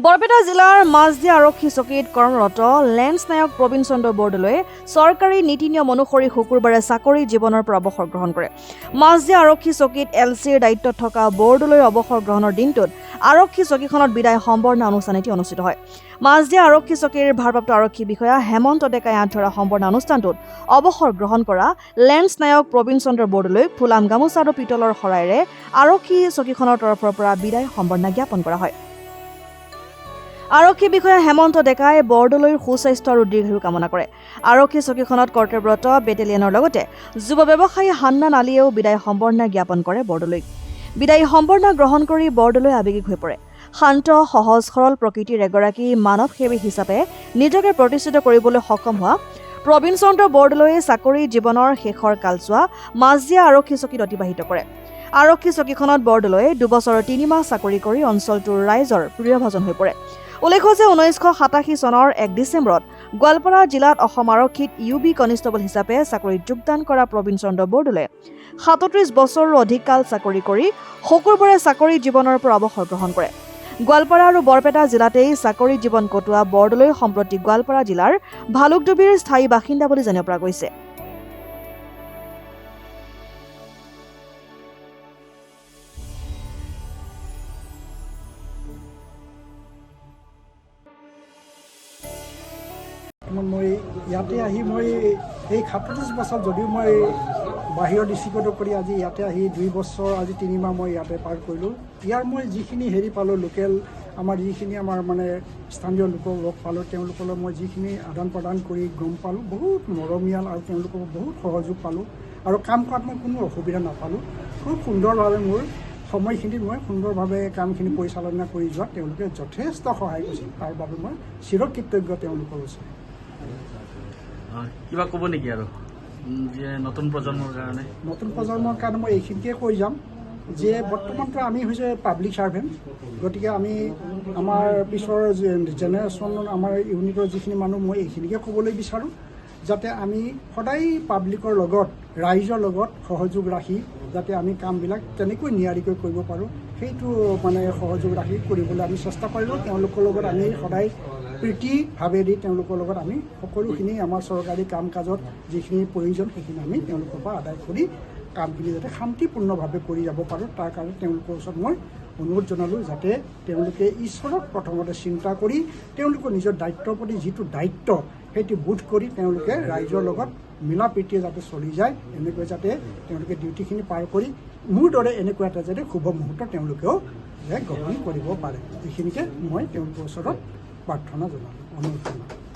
বৰপেটা জিলাৰ মাজদিয়া আৰক্ষী চকীত কৰ্মৰত লেন্স নায়ক প্ৰবীণ চন্দ্ৰ বৰদলৈয়ে চৰকাৰী নীতি নিয়ম অনুসৰি শুকুৰবাৰে চাকৰি জীৱনৰ পৰা অৱসৰ গ্ৰহণ কৰে। মাজদিয়া আৰক্ষী চকীত LCৰ দায়িত্বত থকা বৰদলৈৰ অৱসৰ গ্ৰহণৰ দিনটোত আৰক্ষী চকীখনত বিদায় সম্বৰ্ধনা অনুষ্ঠান এটি অনুষ্ঠিত হয়। মাজদিয়া আৰক্ষী চকীৰ ভাৰপ্ৰাপ্ত আৰক্ষী বিষয়া হেমন্ত ডেকাই আঁত ধৰা সম্বৰ্ধনা অনুষ্ঠানটোত অৱসৰ গ্ৰহণ কৰা লেন্স নায়ক প্ৰবীণ চন্দ্ৰ বৰদলৈক ফুলাম গামোচা আৰু পিতলৰ শৰাইৰে আৰক্ষী চকীখনৰ তৰফৰ পৰা বিদায় সম্বৰ্ধনা জ্ঞাপন কৰা হয়। আৰক্ষী বিষয়া হেমন্ত ডেকাই বৰদলৈৰ সুস্বাস্থ্য আৰু দীৰ্ঘায়ু কামনা কৰে। আৰক্ষী চকীখনত কৰ্তব্যৰত বেটেলিয়নৰ লগতে যুৱ ব্যৱসায়ী হান্নান আলীয়েও বিদায় সম্বৰ্ধনা জ্ঞাপন কৰে বৰদলৈক। বিদায়ী সম্বৰ্ধনা গ্ৰহণ কৰি বৰদলৈ আৱেগিক হৈ পৰে। শান্ত সহজ সৰল প্ৰকৃতিৰ এগৰাকী মানৱ সেৱী হিচাপে নিজকে প্ৰতিষ্ঠিত কৰিবলৈ সক্ষম হোৱা প্ৰবীণ চন্দ্ৰ বৰদলৈয়ে চাকৰি জীৱনৰ শেষৰ কালছোৱা মাজদিয়া আৰক্ষী চকীত অতিবাহিত কৰে। আৰক্ষী চকীখনত বৰদলৈয়ে 2 বছৰ 3 মাহ চাকৰি কৰি অঞ্চলটোৰ ৰাইজৰ প্ৰিয়ভাজন হৈ পৰে। উল্লেখ্য যে 1987 চনৰ 1 ডিচেম্বৰত গোৱালপাৰা জিলাত অসম আৰক্ষীত UB কনিষ্টেবল হিচাপে চাকৰিত যোগদান কৰা প্ৰবীণ চন্দ্ৰ বৰদলৈয়ে 37 বছৰৰ অধিক কাল চাকৰি কৰি শুকুৰবাৰে চাকৰি জীৱনৰ পৰা অৱসৰ গ্ৰহণ কৰে। গোৱালপাৰা আৰু বৰপেটা জিলাতেই চাকৰি জীৱন কটোৱা বৰদলৈ সম্প্ৰতি গোৱালপাৰা জিলাৰ ভালুকডুবিৰ স্থায়ী বাসিন্দা বুলি জানিব পৰা গৈছে। মই ইয়াতে আহি মই এই 37 বছৰ যদিও মই বাহিৰৰ ডিষ্ট্ৰিক্টত কৰি আজি ইয়াতে আহি 2 বছৰ আজি 3 মাহ মই ইয়াতে পাৰ কৰিলোঁ। ইয়াৰ মই যিখিনি পালোঁ লোকেল আমাৰ যিখিনি আমাৰ মানে স্থানীয় লোকক লগ পালোঁ, তেওঁলোকলৈ মই যিখিনি আদান প্ৰদান কৰি গম পালোঁ, বহুত মৰমীয়াল আৰু তেওঁলোকক বহুত সহযোগ পালোঁ আৰু কাম কৰাত মই কোনো অসুবিধা নাপালোঁ। খুব সুন্দৰভাৱে মোৰ সময়খিনিত মই সুন্দৰভাৱে কামখিনি পৰিচালনা কৰি যোৱাত তেওঁলোকে যথেষ্ট সহায় কৰিছিল। তাৰ বাবে মই চিৰকৃতজ্ঞ তেওঁলোকৰ ওচৰত। কিবা ক'ব নেকি আৰু যে নতুন প্ৰজন্মৰ কাৰণে মই এইখিনিকে কৈ যাম যে বৰ্তমানটো আমি হৈছে পাব্লিক ছাৰ্ভেণ্ট। গতিকে আমি আমাৰ পিছৰ জেনেৰেশ্যন আমাৰ ইউনিটৰ যিখিনি মানুহ মই এইখিনিকে ক'বলৈ বিচাৰোঁ যাতে আমি সদায় পাব্লিকৰ লগত ৰাইজৰ লগত সহযোগ ৰাখি যাতে আমি কামবিলাক কেনেকৈ নিয়াৰিকৈ কৰিব পাৰোঁ সেইটো মানে সহযোগ ৰাখি কৰিবলৈ আমি চেষ্টা কৰিলোঁ। তেওঁলোকৰ লগত আমি সদায় প্ৰীতিভাৱেদি তেওঁলোকৰ লগত আমি সকলোখিনি আমাৰ চৰকাৰী কাম কাজত যিখিনি প্ৰয়োজন সেইখিনি আমি তেওঁলোকৰ পৰা আদায় কৰি কামখিনি যাতে শান্তিপূৰ্ণভাৱে কৰি যাব পাৰোঁ তাৰ কাৰণে তেওঁলোকৰ ওচৰত মই অনুৰোধ জনালোঁ যাতে তেওঁলোকে ঈশ্বৰক প্ৰথমতে চিন্তা কৰি তেওঁলোকৰ নিজৰ দায়িত্বৰ প্ৰতি যিটো দায়িত্ব সেইটো বোধ কৰি তেওঁলোকে ৰাইজৰ লগত মিলা প্ৰীতিৰে যাতে চলি যায়, এনেকৈ যাতে তেওঁলোকে ডিউটিখিনি পাৰ কৰি মোৰ দৰে এনেকুৱা এটা যাতে শুভ মুহূৰ্ত তেওঁলোকেও গ্ৰহণ কৰিব পাৰে। এইখিনিকে মই তেওঁলোকৰ ওচৰত প্ৰাৰ্থনা জনালোঁ, অনুৰোধ জনালোঁ।